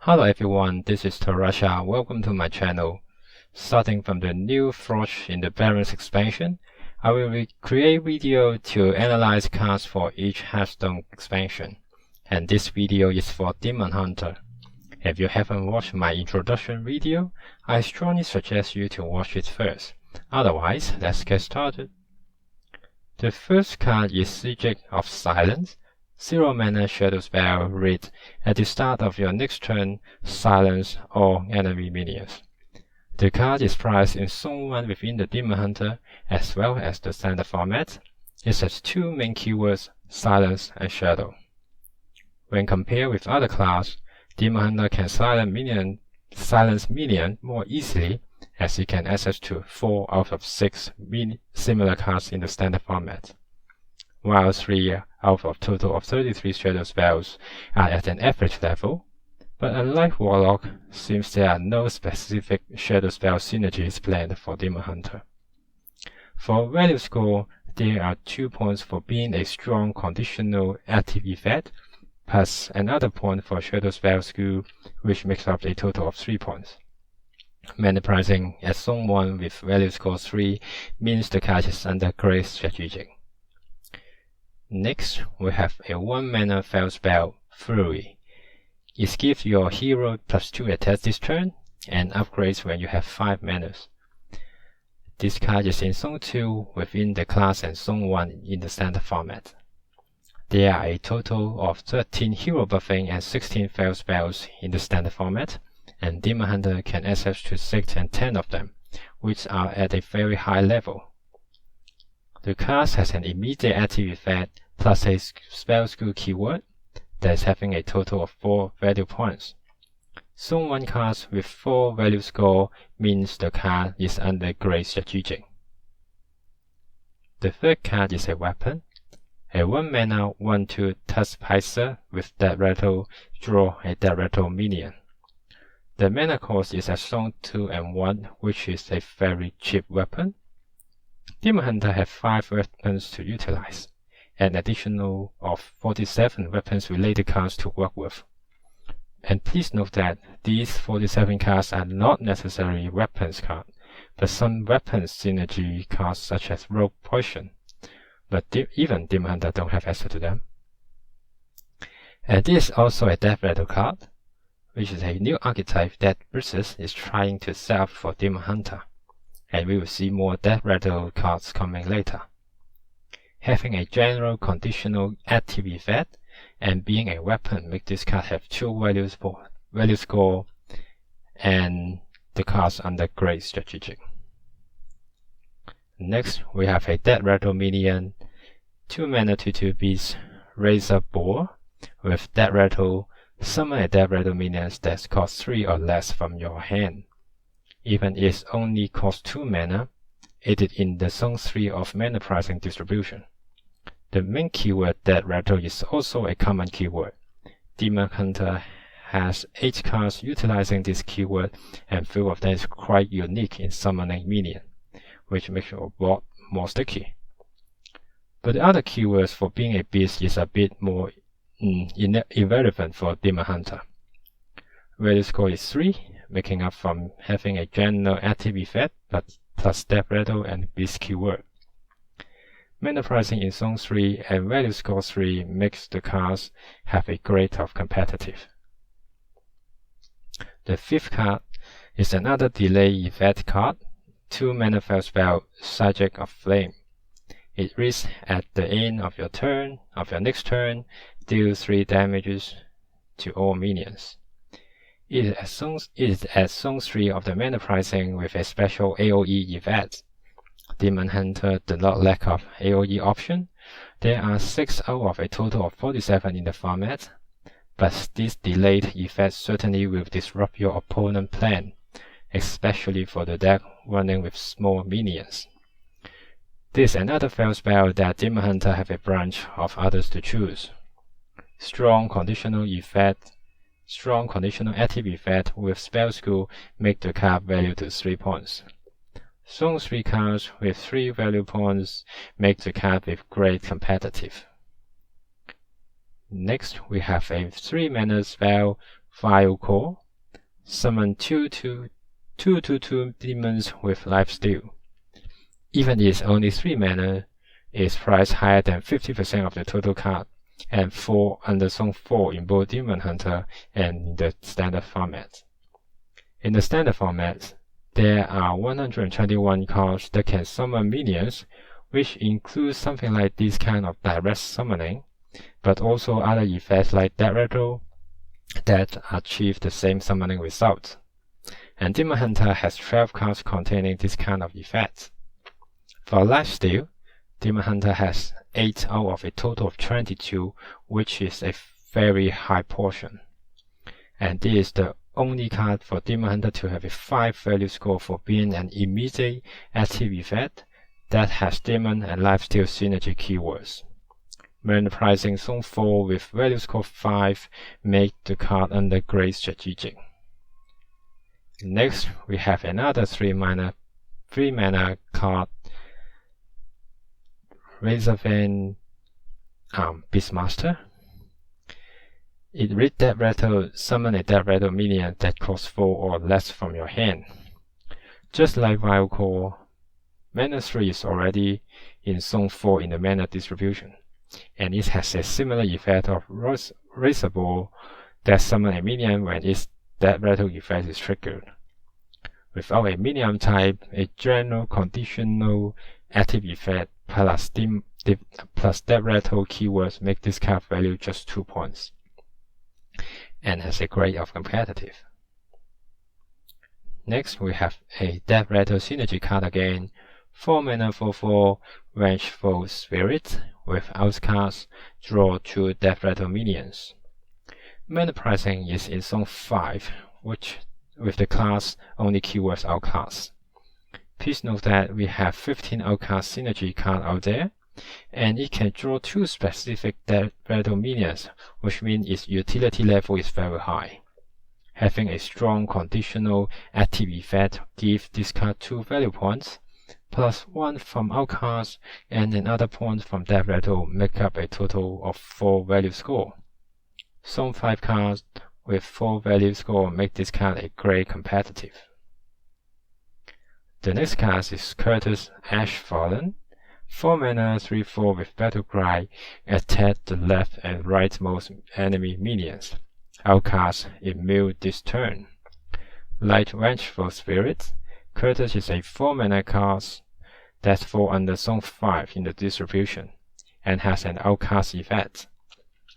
Hello everyone, this is Tarasha. Welcome to my channel. Starting from the new Frosh in the Barrens expansion, I will create video to analyze cards for each Hearthstone expansion. And this video is for Demon Hunter. If you haven't watched my introduction video, I strongly suggest you to watch it first. Otherwise, let's get started. The first card is Sigil of Silence. 0 mana shadow spell read at the start of your next turn, silence all enemy minions. The card is priced in Zone 1 within the Demon Hunter as well as the standard format. It has two main keywords, silence and shadow. When compared with other classes, Demon Hunter can silence minion more easily as it can access to 4 out of 6 similar cards in the standard format, while 3 out of total of 33 shadow spells are at an average level, but unlike Warlock, seems there are no specific shadow spell synergies planned for Demon Hunter. For value score, there are 2 points for being a strong conditional active effect, plus another point for shadow spell skill, which makes up a total of 3 points. Mana pricing at Zone 1 with value score 3 means the card is under great strategic. Next, we have a 1 mana fail spell, Fury. It gives your hero +2 attack this turn, and upgrades when you have 5 manas. This card is in Zone 2 within the class and Zone 1 in the standard format. There are a total of 13 hero buffing and 16 fail spells in the standard format, and Demon Hunter can access to 6 and 10 of them, which are at a very high level. The card has an immediate active effect plus a spell skill keyword that is having a total of 4 value points. Zone 1 cards with 4 value score means the card is under great strategic. The third card is a weapon. A 1 mana 1/2 Taskpicer with Deathrattle, draw a Deathrattle minion. The mana cost is at Zone 2 and 1, which is a very cheap weapon. Demon Hunter have 5 weapons to utilize, an additional of 47 weapons related cards to work with. And please note that these 47 cards are not necessarily weapons cards, but some weapons synergy cards such as Rogue Poison, but even Demon Hunter don't have access to them. And this is also a Deathrattle card, which is a new archetype that Barrens is trying to set up for Demon Hunter, and we will see more Deathrattle cards coming later. Having a general conditional active effect and being a weapon make this card have 2 values for value score, and the cards under great strategic. Next, we have a Deathrattle minion, 2 mana 2/2 beast, Razor Boar with Deathrattle. Summon a Deathrattle minion that costs 3 or less from your hand. Even if it only costs 2 mana, aided in the Zone 3 of mana pricing distribution. The main keyword Deathrattle is also a common keyword. Demon Hunter has 8 cards utilizing this keyword, and few of them is quite unique in summoning minion, which makes your board more sticky. But the other keywords for being a beast is a bit more irrelevant for Demon Hunter. Value score is 3, making up from having a general active effect but plus Deathrattle and beast keyword. Mana pricing in Zone 3 and value score 3 makes the cards have a grade of competitive. The fifth card is another delay effect card, 2 mana fail spell, Sigil of Flame. It reads at the end of your next turn, deal 3 damages to all minions. It is at Zone 3 of the mana pricing with a special AoE effect. Demon Hunter does not lack of AoE option. There are 6 out of a total of 47 in the format, but this delayed effect certainly will disrupt your opponent's plan, especially for the deck running with small minions. This is another fail spell that Demon Hunter have a bunch of others to choose. Strong conditional active effect with spell skill make the card value to 3 points. Zone 3 cards with 3 value points make the card with great competitive. Next, we have a 3 mana spell, Vile Core, summon 2/2 demons with lifesteal. Even if it's only 3 mana, its price higher than 50% of the total card, and 4 under Zone 4 in both Demon Hunter and in the standard format. In the standard format, there are 121 cards that can summon minions, which includes something like this kind of direct summoning, but also other effects like Deathrattle that achieve the same summoning result. And Demon Hunter has 12 cards containing this kind of effects. For lifesteal, Demon Hunter has 8 out of a total of 22, which is a very high portion. And this is the only card for Demon Hunter to have a 5 value score for being an immediate active effect that has Demon and lifesteal synergy keywords. When pricing Zone 4 with value score 5 make the card under great strategic. Next, we have another 3 mana card, Razorvan Beastmaster. It reads Deathrattle, summon a Deathrattle minion that costs 4 or less from your hand. Just like Vile Core, mana 3 is already in Zone 4 in the mana distribution, and it has a similar effect of Razorban that summon a minion when its Deathrattle effect is triggered. Without a minion type, a general conditional active effect plus Deathrattle keywords make this card value just 2 points, and has a grade of competitive. Next, we have a Deathrattle synergy card again, 4 mana 4/4 Vengeful Spirit with outcast, draw 2 Deathrattle minions. Mana pricing is in Zone 5, which with the class only keywords outcast. Please note that we have 15 outcast synergy cards out there, and it can draw 2 specific Deathrattle minions, which means its utility level is very high. Having a strong conditional active effect gives this card 2 value points, plus 1 from outcast and another point from Deathrattle make up a total of 4 value score. Zone 5 cards with 4 value score make this card a great competitive. The next card is Curtis Ashfallen, 4 mana 3/4 with Battle Cry, attack the left and rightmost enemy minions. Outcast immune this turn. Like Vengeful Spirit, Curtis is a 4 mana card that falls under Zone 5 in the distribution, and has an outcast effect,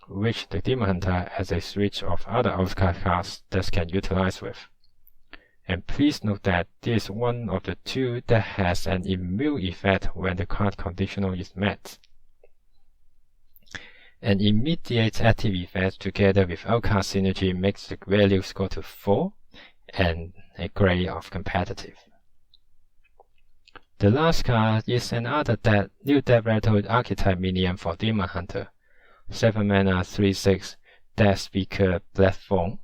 which the Demon Hunter has a switch of other outcast cards that can utilize with. And please note that this is one of the 2 that has an immune effect when the card conditional is met. An immediate active effect together with outcast synergy makes the value score to 4 and a grade of competitive. The last card is another new Deathrattle archetype minion for Demon Hunter, 7 mana 3/6 Death Speaker platform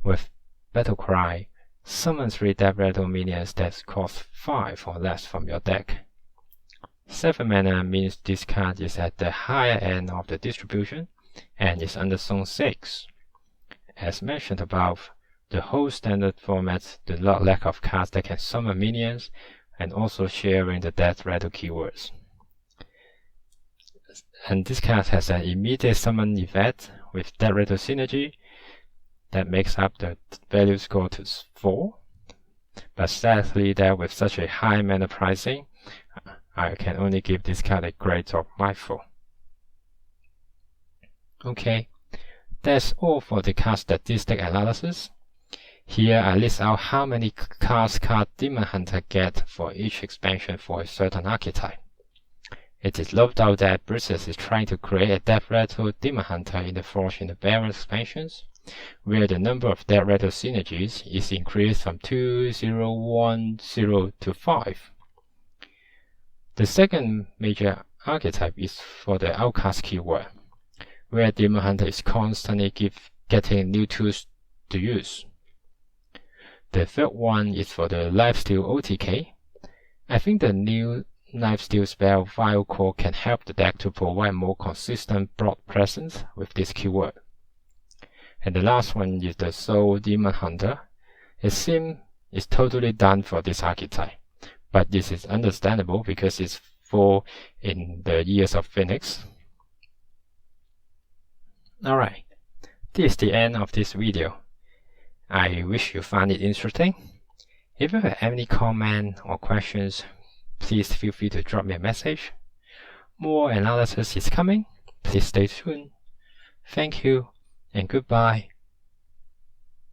with Battle Cry. Summon 3 Deathrattle minions that cost 5 or less from your deck. 7 mana means this card is at the higher end of the distribution and is under Zone 6. As mentioned above, the whole standard format does not lack of cards that can summon minions and also sharing the Deathrattle keywords. And this card has an immediate summon effect with Deathrattle synergy that makes up the value score to 4. But sadly that with such a high mana pricing, I can only give this card a grade of -4. Okay, that's all for the card statistic analysis. Here I list out how many cards Demon Hunter get for each expansion for a certain archetype. It is no doubt that Blizzard is trying to create a Deathrattle Demon Hunter in the Forge in the Barrens expansions, where the number of Deathrattle synergies is increased from 2, 0, 1, 0 to 5. The second major archetype is for the outcast keyword, where Demon Hunter is constantly getting new tools to use. The third one is for the lifesteal OTK. I think the new lifesteal spell Vile Core can help the deck to provide more consistent broad presence with this keyword. And the last one is the Soul Demon Hunter. It seems it's totally done for this archetype, but this is understandable because it's full in the Years of Phoenix. Alright, this is the end of this video. I wish you found it interesting. If you have any comment or questions, please feel free to drop me a message. More analysis is coming. Please stay tuned. Thank you and goodbye.